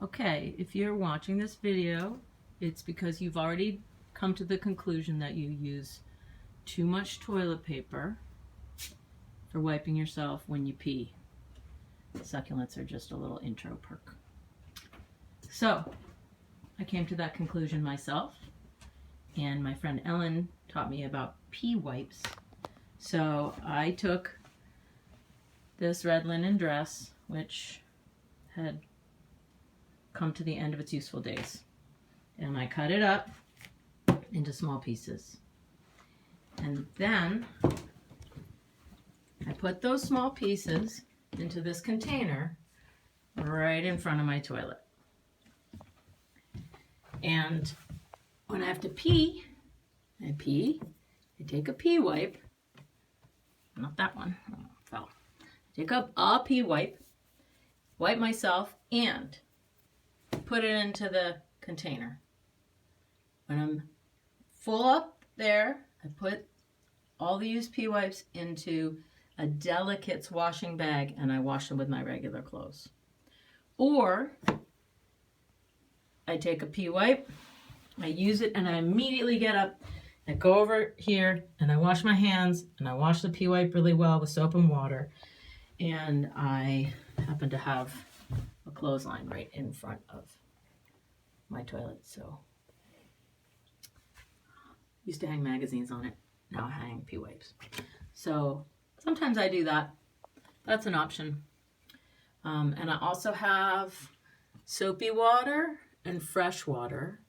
Okay, if you're watching this video, it's because you've already come to the conclusion that you use too much toilet paper for wiping yourself when you pee. Succulents are just a little intro perk. So, I came to that conclusion myself, and my friend Ellen taught me about pee wipes. So I took this red linen dress, which had come to the end of its useful days, and I cut it up into small pieces. And then I put those small pieces into this container right in front of my toilet. And when I have to pee, I take a pee wipe, not that one, oh, it fell. Take up a pee wipe, wipe myself, and put it into the container. When I'm full up there, I put all the used pee wipes into a Delicate's washing bag, and I wash them with my regular clothes. Or I take a pee wipe, I use it, and I immediately get up and go over here, and I wash my hands, and I wash the pee wipe really well with soap and water, and I happen to have a clothesline right in front of my toilet, so used to hang magazines on it, now I hang pee wipes. So sometimes I do that. That's an option. And I also have soapy water and fresh water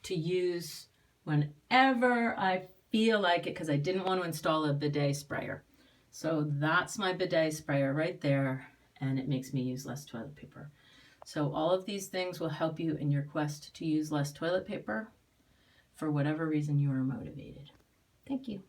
to use whenever I feel like it, because I didn't want to install a bidet sprayer. So that's my bidet sprayer right there, and it makes me use less toilet paper. So all of these things will help you in your quest to use less toilet paper for whatever reason you are motivated. Thank you.